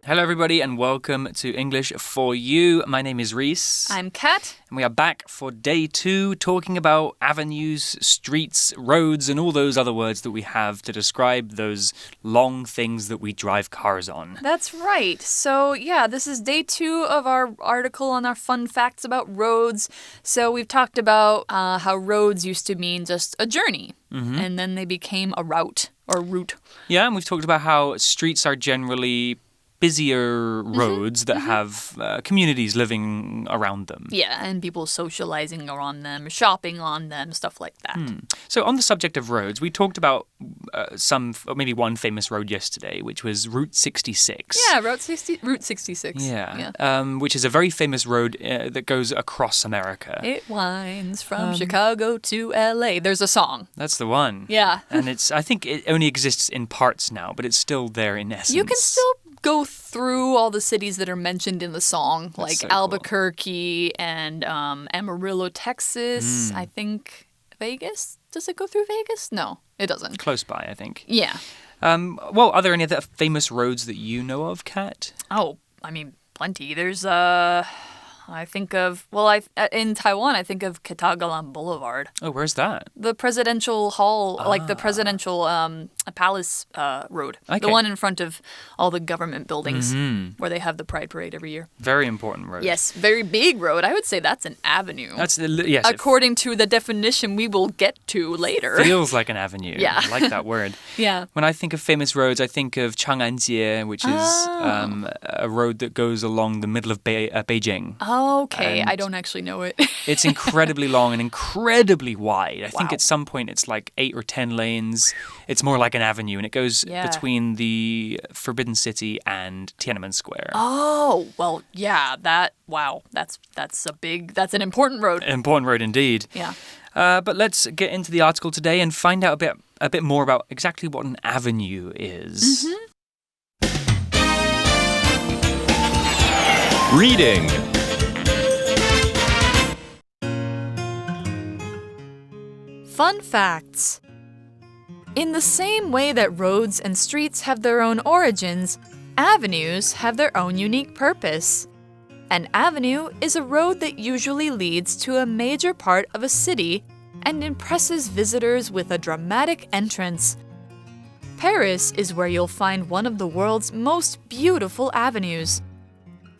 Hello, everybody, and welcome to English for You. My name is Reese. I'm Kat. And we are back for day 2, talking about avenues, streets, roads, and all those other words that we have to describe those long things that we drive cars on. That's right. So, yeah, this is day 2 of our article on our fun facts about roads. So, we've talked about how roads used to mean just a journey, and then they became a route or route. Yeah, and we've talked about how streets are generally busier roads that have communities living around them. Yeah, and people socializing around them, shopping on them, stuff like that. So on the subject of roads, we talked about maybe one famous road yesterday, which was Route 66. Yeah, Route 66. Yeah. Which is a very famous road that goes across America. It winds from Chicago to LA. There's a song. That's the one. Yeah. And I think it only exists in parts now, but it's still there in essence. You can still go through all the cities that are mentioned in the song, like so Albuquerque and Amarillo, Texas. I think Vegas. Does it go through Vegas? No, it doesn't. Close by, I think. Yeah. Well, are there any other famous roads that you know of, Kat? Oh, I mean, plenty. There's I think of, in Taiwan, I think of Katagalan Boulevard. Oh, where's that? The presidential hall, like the presidential palace road. Okay. The one in front of all the government buildings where they have the Pride Parade every year. Very important road. Yes, very big road. I would say that's an avenue. Yes. According to the definition we will get to later. Feels like an avenue. Yeah. I like that word. Yeah. When I think of famous roads, I think of Chang'anjie, which is a road that goes along the middle of Beijing. Okay, And I don't actually know it. It's incredibly long and incredibly wide. I think Wow. at some point it's like 8 or 10 lanes. It's more like an avenue, and it goes between the Forbidden City and Tiananmen Square. Oh, well, yeah, that's an important road. An important road indeed. Yeah. But let's get into the article today and find out a bit more about exactly what an avenue is. Reading. Fun facts. In the same way that roads and streets have their own origins, avenues have their own unique purpose. An avenue is a road that usually leads to a major part of a city and impresses visitors with a dramatic entrance. Paris is where you'll find one of the world's most beautiful avenues.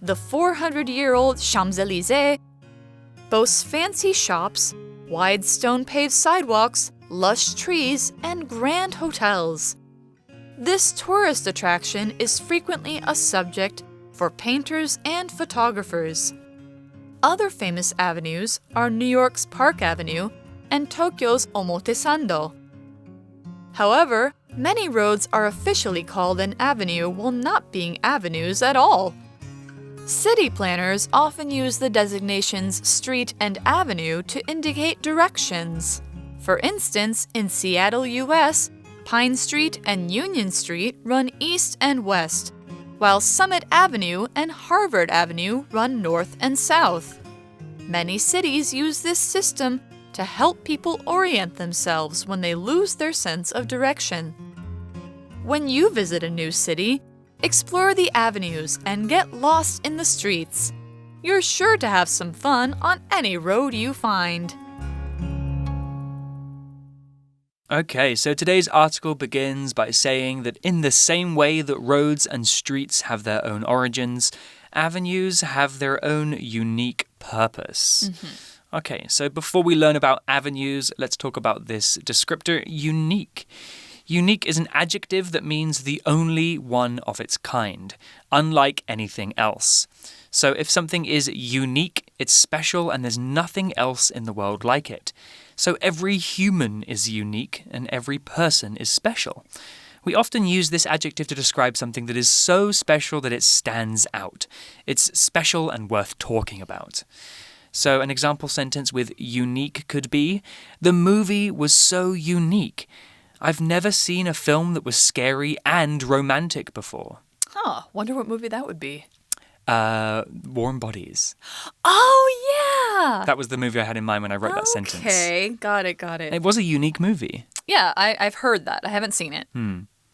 The 400-year-old Champs-Élysées boasts fancy shops, wide stone-paved sidewalks, lush trees, and grand hotels. This tourist attraction is frequently a subject for painters and photographers. Other famous avenues are New York's Park Avenue and Tokyo's Omotesando. However, many roads are officially called an avenue while not being avenues at all. City planners often use the designations street and avenue to indicate directions. For instance, in Seattle, US, Pine Street and Union Street run east and west, while Summit Avenue and Harvard Avenue run north and south. Many cities use this system to help people orient themselves when they lose their sense of direction. When you visit a new city, explore the avenues and get lost in the streets. You're sure to have some fun on any road you find. Okay, so today's article begins by saying that in the same way that roads and streets have their own origins, avenues have their own unique purpose. Okay, so before we learn about avenues, let's talk about this descriptor, unique. Unique is an adjective that means the only one of its kind, unlike anything else. So if something is unique, it's special and there's nothing else in the world like it. So every human is unique and every person is special. We often use this adjective to describe something that is so special that it stands out. It's special and worth talking about. So an example sentence with unique could be, the movie was so unique. I've never seen a film that was scary and romantic before. Wonder what movie that would be. Warm Bodies. Oh, yeah! That was the movie I had in mind when I wrote that sentence. Okay, got it. It was a unique movie. Yeah, I've heard that. I haven't seen it.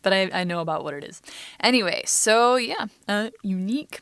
but I know about what it is. Anyway, so yeah, unique.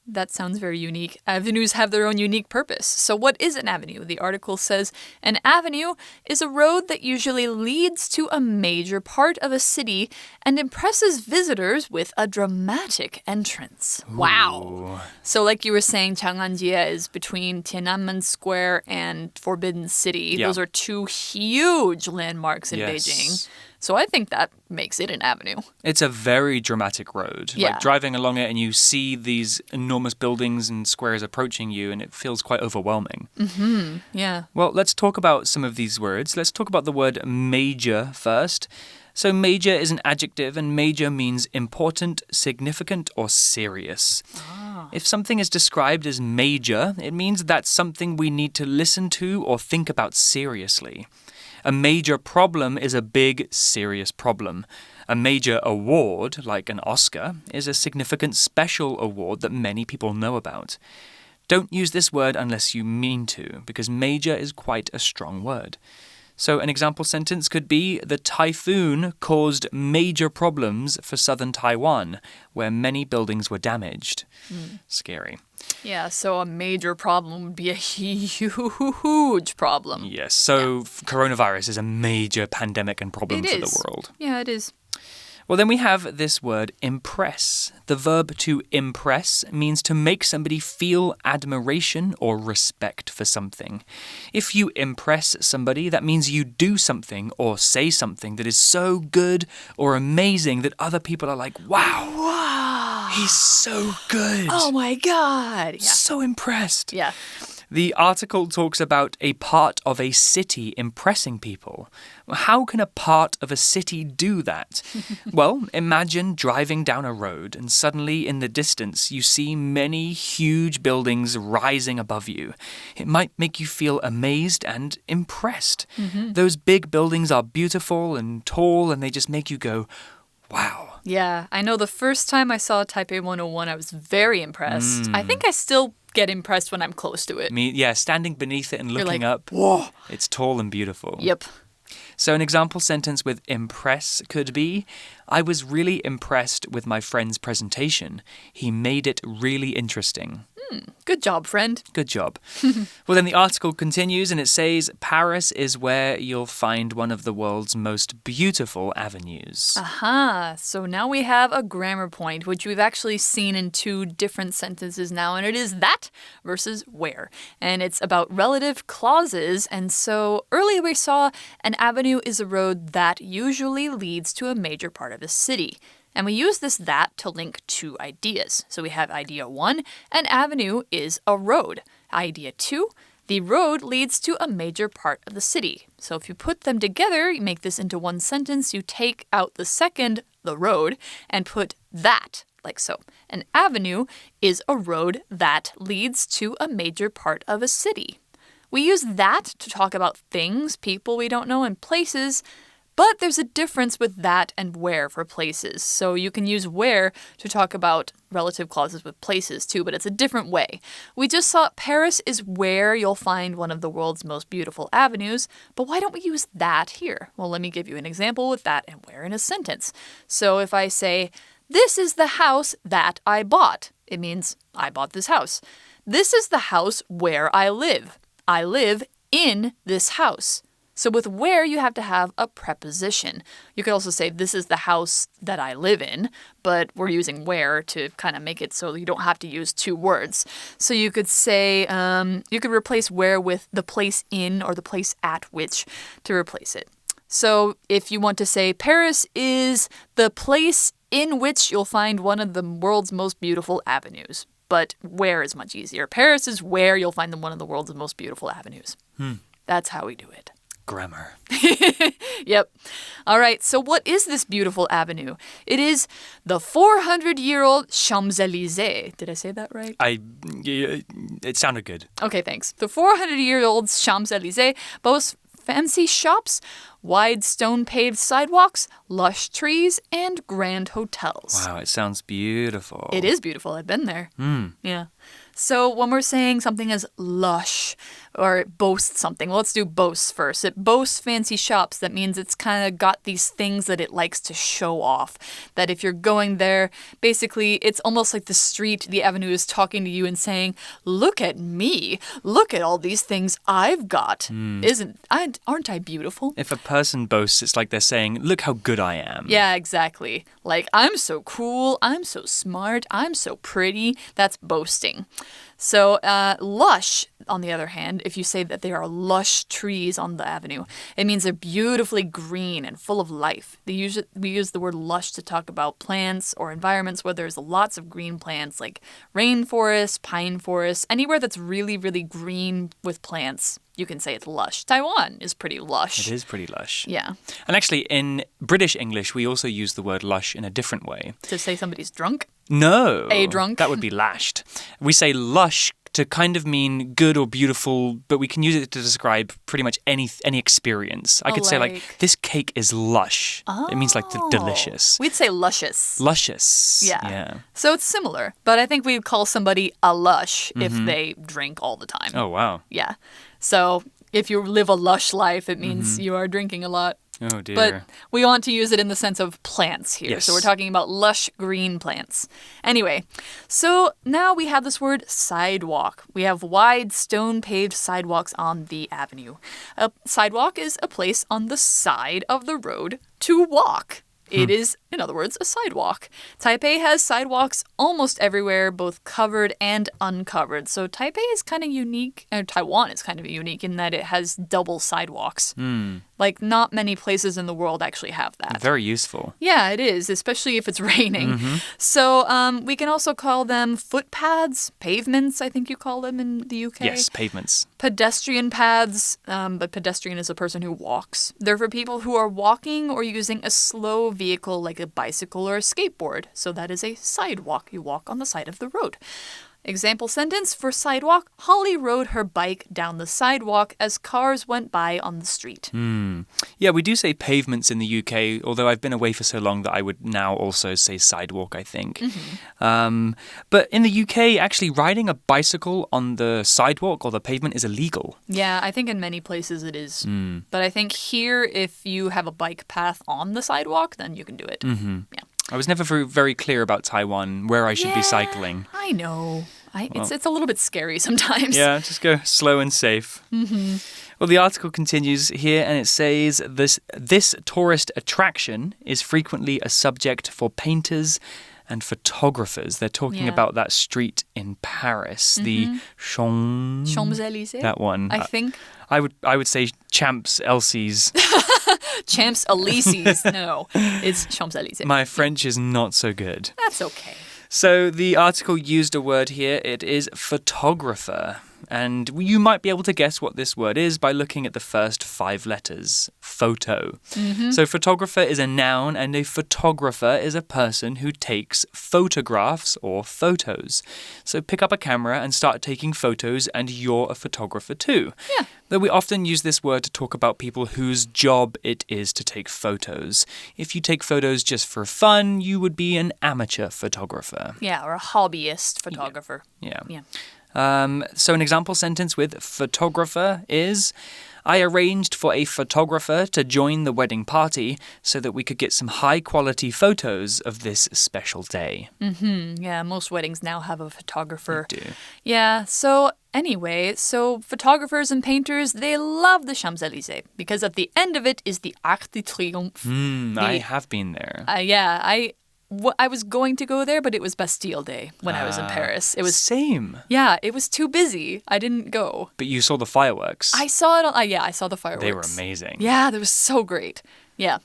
That sounds very unique. Avenues have their own unique purpose. So what is an avenue? The article says, an avenue is a road that usually leads to a major part of a city and impresses visitors with a dramatic entrance. Ooh. Wow. So like you were saying, Chang'anjie is between Tiananmen Square and Forbidden City. Yeah. Those are two huge landmarks in Beijing. So I think that makes it an avenue. It's a very dramatic road. Yeah. Like driving along it and you see these enormous buildings and squares approaching you and it feels quite overwhelming. Mm-hmm. Yeah. Well, let's talk about some of these words. Let's talk about the word major first. So major is an adjective and major means important, significant, or serious. If something is described as major, it means that's something we need to listen to or think about seriously. A major problem is a big, serious problem. A major award, like an Oscar, is a significant special award that many people know about. Don't use this word unless you mean to, because major is quite a strong word. So an example sentence could be, the typhoon caused major problems for southern Taiwan, where many buildings were damaged. Scary. Yeah, so a major problem would be a huge problem. Yes, so coronavirus is a major pandemic and problem for the world. Yeah, it is. Well, then we have this word impress. The verb to impress means to make somebody feel admiration or respect for something. If you impress somebody, that means you do something or say something that is so good or amazing that other people are like, wow, he's so good. Oh my God. Yeah. So impressed. Yeah. The article talks about a part of a city impressing people. How can a part of a city do that? Well, imagine driving down a road and suddenly in the distance you see many huge buildings rising above you. It might make you feel amazed and impressed. Those big buildings are beautiful and tall and they just make you go, wow. Yeah, I know the first time I saw Taipei 101, I was very impressed. I think I still get impressed when I'm close to it. Standing beneath it and looking like, up. Whoa. It's tall and beautiful. Yep. So an example sentence with impress could be, I was really impressed with my friend's presentation. He made it really interesting. Good job, friend. Good job. Well, then the article continues and it says, Paris is where you'll find one of the world's most beautiful avenues. Aha. So now we have a grammar point, which we've actually seen in two different sentences now, and it is that versus where. And it's about relative clauses. And so earlier we saw an avenue is a road that usually leads to a major part of a city. And we use this that to link two ideas. So we have idea 1, an avenue is a road. Idea 2, the road leads to a major part of the city. So if you put them together, you make this into one sentence, you take out the second, the road, and put that, like so. An avenue is a road that leads to a major part of a city. We use that to talk about things, people we don't know, and places. But there's a difference with that and where for places. So you can use where to talk about relative clauses with places too, but it's a different way. We just saw Paris is where you'll find one of the world's most beautiful avenues, but why don't we use that here? Well, let me give you an example with that and where in a sentence. So if I say, this is the house that I bought, it means I bought this house. This is the house where I live. I live in this house. So with where, you have to have a preposition. You could also say, this is the house that I live in, but we're using where to kind of make it so you don't have to use two words. So you could say, you could replace where with the place in or the place at which to replace it. So if you want to say, Paris is the place in which you'll find one of the world's most beautiful avenues. But where is much easier. Paris is where you'll find one of the world's most beautiful avenues. That's how we do it. Grammar. Yep. All right, so what is this beautiful avenue? It is the 400-year-old Champs-Élysées. Did I say that right? It sounded good. Okay, thanks. The 400-year-old Champs-Élysées boasts fancy shops, wide stone-paved sidewalks, lush trees, and grand hotels. Wow, it sounds beautiful. It is beautiful. I've been there. Yeah. So when we're saying something is lush, or it boasts something. Well, let's do boasts first. It boasts fancy shops. That means it's kind of got these things that it likes to show off. That if you're going there, basically, it's almost like the street, the avenue is talking to you and saying, look at me. Look at all these things I've got. Aren't I beautiful? If a person boasts, it's like they're saying, look how good I am. Yeah, exactly. Like, I'm so cool, I'm so smart, I'm so pretty. That's boasting. So, lush, on the other hand, if you say that there are lush trees on the avenue, it means they're beautifully green and full of life. We use the word lush to talk about plants or environments where there's lots of green plants, like rainforest, pine forest, anywhere that's really, really green with plants. You can say it's lush. Taiwan is pretty lush. It is pretty lush. Yeah. And actually, in British English, we also use the word lush in a different way. To say somebody's drunk? No. A drunk? That would be lashed. We say lush to kind of mean good or beautiful, but we can use it to describe pretty much any experience. I could say like, this cake is lush. Oh. It means like delicious. We'd say luscious. Luscious. Yeah. So it's similar, but I think we'd call somebody a lush if they drink all the time. Oh, wow. Yeah. So if you live a lush life, it means you are drinking a lot. Oh, dear. But we want to use it in the sense of plants here. Yes. So we're talking about lush green plants. Anyway, so now we have this word sidewalk. We have wide stone-paved sidewalks on the avenue. A sidewalk is a place on the side of the road to walk. It is, in other words, a sidewalk. Taipei has sidewalks almost everywhere, both covered and uncovered. So Taipei is kind of unique, or Taiwan is kind of unique in that it has double sidewalks. Like, not many places in the world actually have that. Very useful. Yeah, it is, especially if it's raining. So we can also call them footpaths, pavements, I think you call them in the UK. Yes, pavements. Pedestrian paths, but pedestrian is a person who walks. They're for people who are walking or using a slow vehicle like a bicycle or a skateboard. So that is a sidewalk. You walk on the side of the road. Example sentence for sidewalk. Holly rode her bike down the sidewalk as cars went by on the street. Yeah, we do say pavements in the UK, although I've been away for so long that I would now also say sidewalk, I think. But in the UK, actually riding a bicycle on the sidewalk or the pavement is illegal. Yeah, I think in many places it is. But I think here, if you have a bike path on the sidewalk, then you can do it. Yeah. I was never very clear about Taiwan, where I should be cycling. I know. It's a little bit scary sometimes. Yeah, just go slow and safe. Well, the article continues here and it says, this tourist attraction is frequently a subject for painters and photographers. They're talking about that street in Paris, the Champs-Élysées? That one. I think. I would say Champs-Élysées. Champs-Élysées. No, it's Champs-Élysées. My French is not so good. That's okay. So the article used a word here. It is photographer. And you might be able to guess what this word is by looking at the first 5 letters. Photo. So photographer is a noun and a photographer is a person who takes photographs or photos. So pick up a camera and start taking photos and you're a photographer too. Yeah. Though we often use this word to talk about people whose job it is to take photos. If you take photos just for fun, you would be an amateur photographer. Yeah, or a hobbyist photographer. Yeah. Yeah. So an example sentence with photographer is, I arranged for a photographer to join the wedding party so that we could get some high-quality photos of this special day. Yeah, most weddings now have a photographer. They do. Yeah, so anyway, photographers and painters, they love the Champs-Élysées because at the end of it is the Arc de Triomphe. I have been there. I was going to go there, but it was Bastille Day when I was in Paris. It was same. Yeah, it was too busy. I didn't go. But you saw the fireworks. I saw it. I saw the fireworks. They were amazing. Yeah, they were so great. Yeah.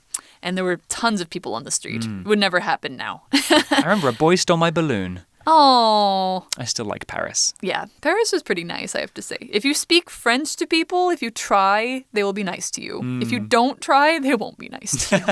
And there were tons of people on the street. It would never happen now. I remember a boy stole my balloon. Oh. I still like Paris. Yeah, Paris is pretty nice, I have to say. If you speak French to people, if you try, they will be nice to you. If you don't try, they won't be nice to you.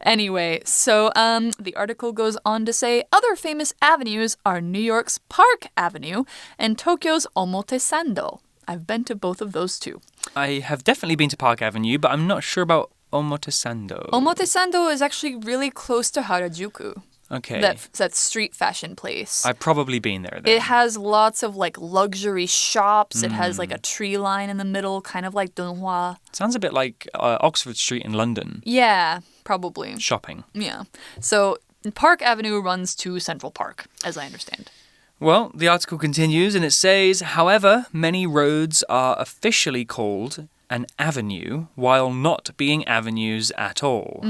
Anyway, so the article goes on to say other famous avenues are New York's Park Avenue and Tokyo's Omotesando. I've been to both of those too. I have definitely been to Park Avenue, but I'm not sure about Omotesando. Omotesando is actually really close to Harajuku. Okay. That street fashion place. I've probably been there then. It has lots of like luxury shops. It has like a tree line in the middle, kind of like Dunhua. Sounds a bit like Oxford Street in London. Yeah, probably. Shopping. Yeah. So Park Avenue runs to Central Park, as I understand. Well, the article continues and it says, however, many roads are officially called an avenue while not being avenues at all.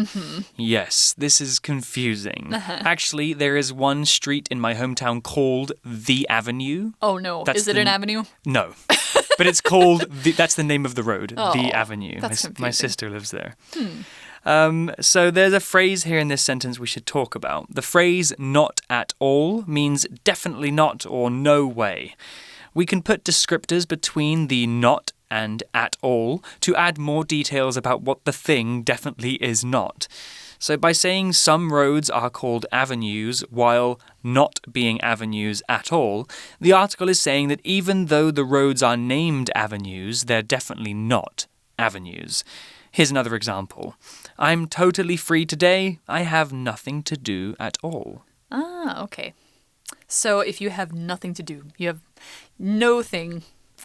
Yes, this is confusing. Actually, there is one street in my hometown called The Avenue. Oh, no. Is it an avenue? No. But it's called, that's the name of the road, Oh, The Avenue. That's confusing. My sister lives there. So there's a phrase here in this sentence we should talk about. The phrase not at all means definitely not or no way. We can put descriptors between the not and at all to add more details about what the thing definitely is not. So by saying some roads are called avenues while not being avenues at all, the article is saying that even though the roads are named avenues, they're definitely not avenues. Here's another example. I'm totally free today. I have nothing to do at all. Ah, okay. So if you have nothing to do, you have no thing.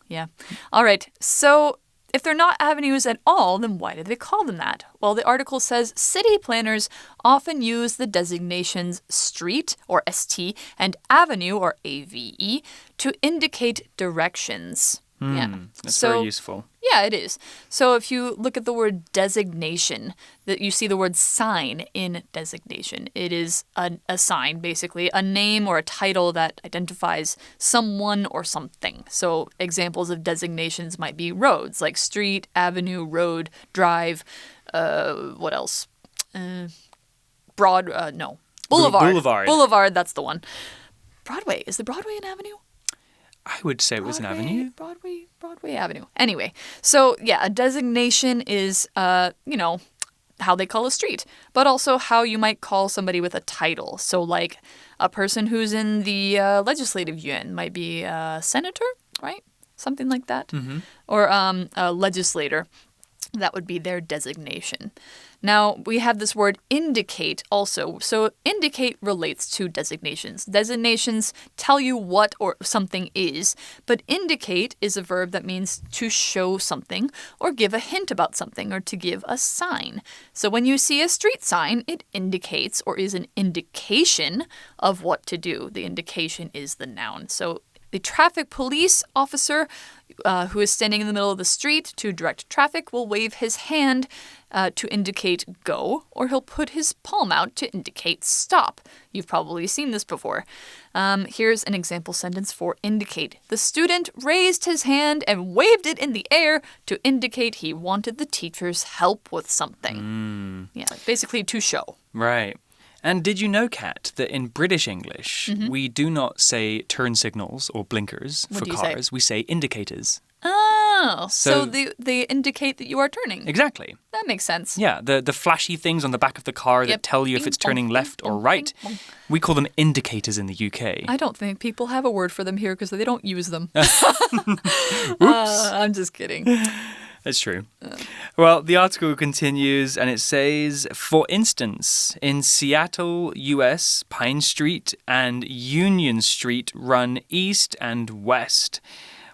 Yeah. All right. So if they're not avenues at all, then why do they call them that? Well, the article says city planners often use the designations street, or ST, and avenue, or AVE, to indicate directions. That's very useful. Yeah, it is. So if you look at the word designation, that you see the word sign in designation. It is a sign, basically, a name or a title that identifies someone or something. So examples of designations might be roads, like street, avenue, road, drive, what else? Boulevard. Boulevard, that's the one. Broadway. Is the Broadway an avenue? I would say it was an avenue. Broadway Avenue. Anyway, so yeah, a designation is, how they call a street, but also how you might call somebody with a title. So like a person who's in the legislative yuan might be a senator, right? Something like that. Or a legislator. That would be their designation. Now, we have this word indicate also. So indicate relates to designations. Designations tell you what or something is, but indicate is a verb that means to show something or give a hint about something or to give a sign. So when you see a street sign, it indicates or is an indication of what to do. The indication is the noun. So the traffic police officer who is standing in the middle of the street to direct traffic will wave his hand to indicate go, or he'll put his palm out to indicate stop. You've probably seen this before. Here's an example sentence for indicate. The student raised his hand and waved it in the air to indicate he wanted the teacher's help with something. Yeah, basically to show. Right. And did you know, Kat, that in British English, we do not say turn signals or blinkers for cars. We say indicators. Oh, so they indicate that you are turning. Exactly. That makes sense. Yeah, the flashy things on the back of the car that tell you if it's turning left or right. We call them indicators in the UK. I don't think people have a word for them here because they don't use them. Oops. I'm just kidding. That's true. Well, the article continues and it says, for instance, in Seattle, US, Pine Street and Union Street run east and west,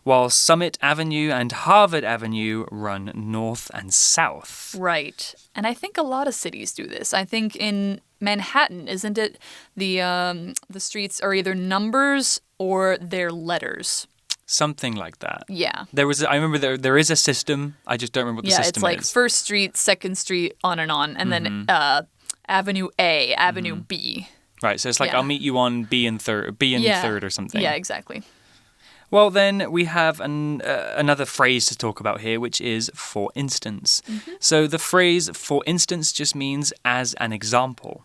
while Summit Avenue and Harvard Avenue run north and south. Right. And I think a lot of cities do this. I think in Manhattan, isn't it, the streets are either numbers or they're letters. Something like that. Yeah. I remember there is a system. I just don't remember what the system is. Yeah, it's like First Street, Second Street, on, and then Avenue A, Avenue B. Right, so it's like I'll meet you on B and third or something. Yeah, exactly. Well, then we have another phrase to talk about here, which is for instance. So the phrase for instance just means as an example.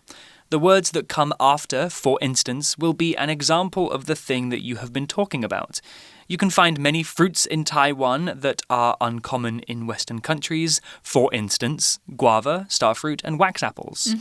The words that come after, for instance, will be an example of the thing that you have been talking about. You can find many fruits in Taiwan that are uncommon in Western countries. For instance, guava, starfruit, and wax apples.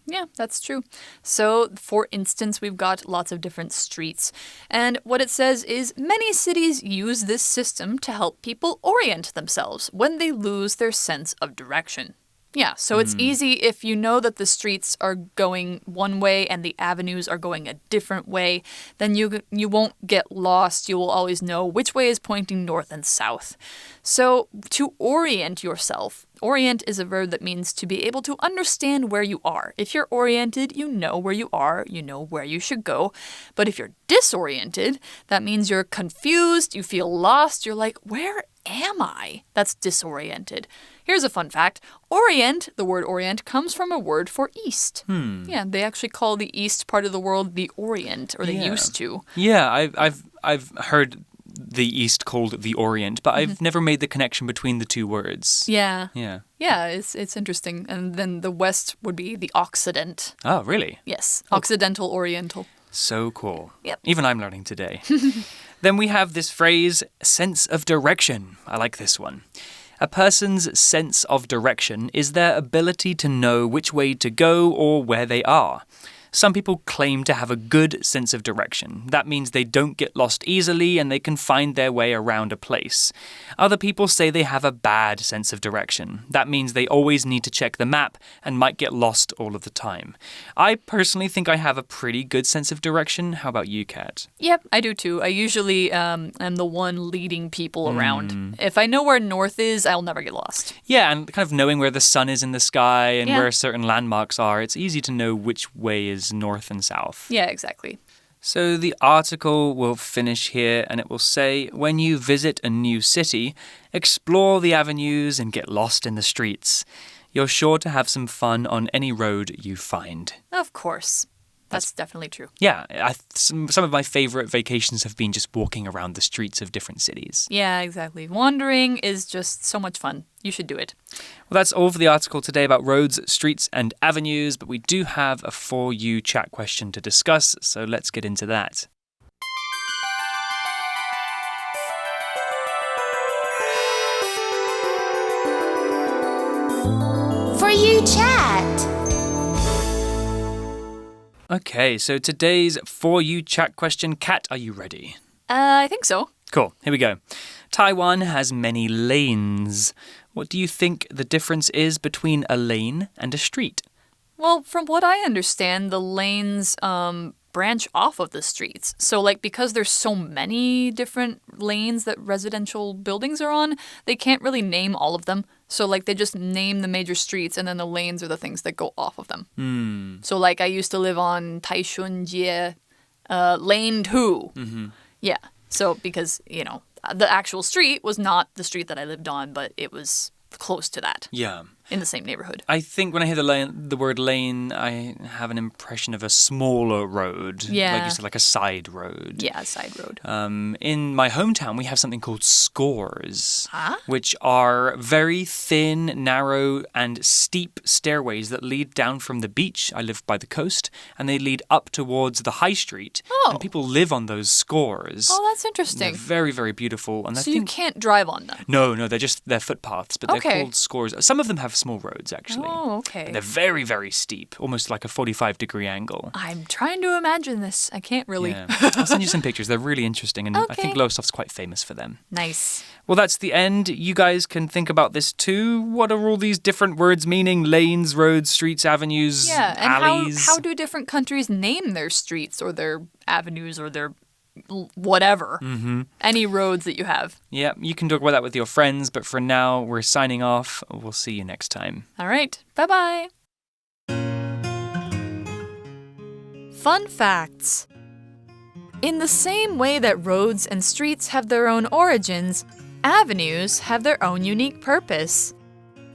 Yeah, that's true. So, for instance, we've got lots of different streets. And what it says is many cities use this system to help people orient themselves when they lose their sense of direction. Yeah, so it's easy if you know that the streets are going one way and the avenues are going a different way, then you won't get lost. You will always know which way is pointing north and south. So to orient yourself, orient is a verb that means to be able to understand where you are. If you're oriented, you know where you are, you know where you should go. But if you're disoriented, that means you're confused, you feel lost, you're like, where am I? That's disoriented. Here's a fun fact. Orient, the word orient, comes from a word for east. Yeah, they actually call the east part of the world the Orient, or they used to. Yeah, I've heard the East called the Orient, but I've never made the connection between the two words. Yeah. Yeah. Yeah, it's interesting. And then the West would be the Occident. Oh, really? Yes, Occidental, Oriental. So cool. Yep. Even I'm learning today. Then we have this phrase, sense of direction. I like this one. A person's sense of direction is their ability to know which way to go or where they are. Some people claim to have a good sense of direction. That means they don't get lost easily and they can find their way around a place. Other people say they have a bad sense of direction. That means they always need to check the map and might get lost all of the time. I personally think I have a pretty good sense of direction. How about you, Kat? Yep, I do too. I usually am the one leading people around. If I know where north is, I'll never get lost. Yeah, and kind of knowing where the sun is in the sky and where certain landmarks are, it's easy to know which way is north and south. Yeah, exactly. So the article will finish here and it will say, when you visit a new city, explore the avenues and get lost in the streets. You're sure to have some fun on any road you find. Of course. That's definitely true. Yeah, some of my favorite vacations have been just walking around the streets of different cities. Yeah, exactly. Wandering is just so much fun. You should do it. Well, that's all for the article today about roads, streets, and avenues, but we do have a For You chat question to discuss, so let's get into that. For You chat. Okay, so today's For You chat question. Kat, are you ready? I think so. Cool, here we go. Taiwan has many lanes. What do you think the difference is between a lane and a street? Well, from what I understand, the lanes branch off of the streets. So, because there's so many different lanes that residential buildings are on, they can't really name all of them. So, they just name the major streets, and then the lanes are the things that go off of them. So, I used to live on Taishunjie, Lane 2. Yeah. So, because, the actual street was not the street that I lived on, but it was close to that. Yeah. In the same neighborhood. I think when I hear the word lane, I have an impression of a smaller road. Yeah. Like you said, like a side road. Yeah, a side road. In my hometown, we have something called scores, Huh? which are very thin, narrow, and steep stairways that lead down from the beach. I live by the coast, and they lead up towards the high street. Oh. And people live on those scores. Oh, that's interesting. They're very, very beautiful. And So you can't drive on them? No, they're footpaths, but they're Okay. called scores. Some of them have small roads, actually. Oh, okay. They're very, very steep, almost like a 45-degree angle. I'm trying to imagine this. I can't really. Yeah. I'll send you some pictures. They're really interesting, and I think Okay. Lowestoft's quite famous for them. Nice. Well, that's the end. You guys can think about this too. What are all these different words meaning? Lanes, roads, streets, avenues, Yeah, and alleys? how do different countries name their streets or their avenues or their whatever? Any roads that you have. Yeah, you can talk about that with your friends, but for now, we're signing off. We'll see you next time. All right. Bye-bye. Fun facts. In the same way that roads and streets have their own origins, avenues have their own unique purpose.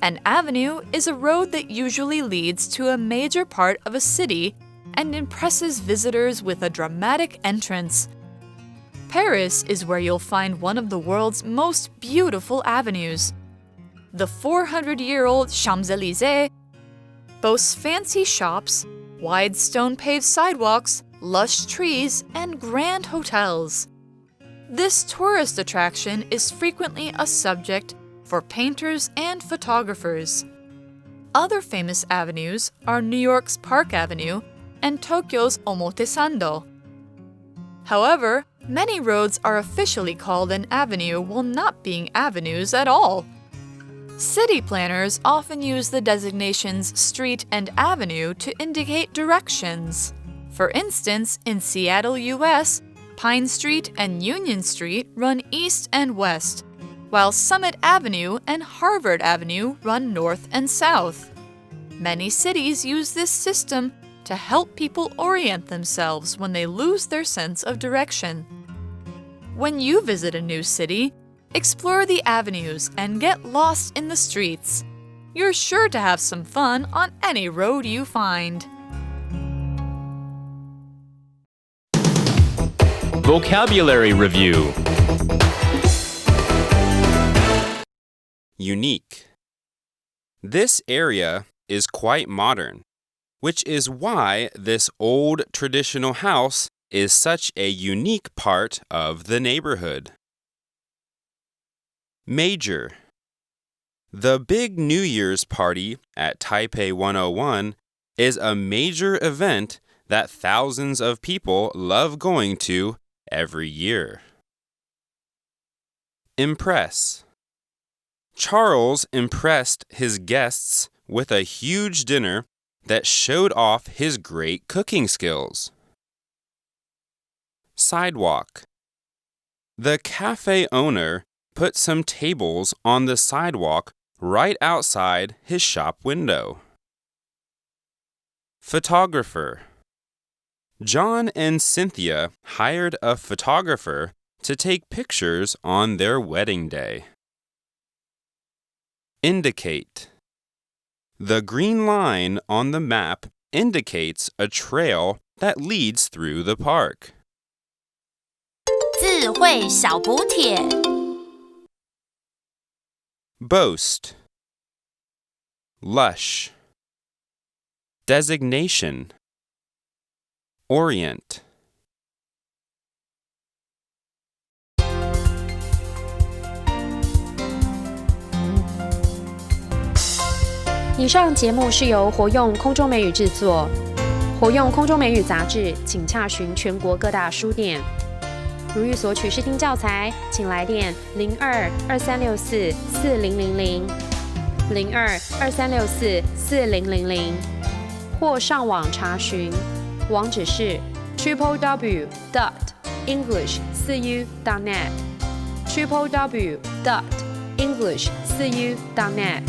An avenue is a road that usually leads to a major part of a city and impresses visitors with a dramatic entrance. Paris is where you'll find one of the world's most beautiful avenues. The 400-year-old Champs-Élysées boasts fancy shops, wide stone-paved sidewalks, lush trees, and grand hotels. This tourist attraction is frequently a subject for painters and photographers. Other famous avenues are New York's Park Avenue and Tokyo's Omotesando. However, many roads are officially called an avenue while not being avenues at all. City planners often use the designations street and avenue to indicate directions. For instance, in Seattle, US, Pine Street and Union Street run east and west, while Summit Avenue and Harvard Avenue run north and south. Many cities use this system to help people orient themselves when they lose their sense of direction. When you visit a new city, explore the avenues and get lost in the streets. You're sure to have some fun on any road you find. Vocabulary Review. Unique. This area is quite modern, which is why this old traditional house is such a unique part of the neighborhood. Major. The big New Year's party at Taipei 101 is a major event that thousands of people love going to every year. Impress. Charles impressed his guests with a huge dinner that showed off his great cooking skills. Sidewalk. The cafe owner put some tables on the sidewalk right outside his shop window. Photographer. John and Cynthia hired a photographer to take pictures on their wedding day. Indicate. The green line on the map indicates a trail that leads through the park. 智慧小补帖 Boast. Lush. Designation. Orient. 以上节目是由活用空中美语制作，活用空中美语杂志，请洽询全国各大书店。如欲索取试听教材，请来电02-2364-4000 02-2364-4000，或上网查询，网址是 www.english4u.net www.english4u.net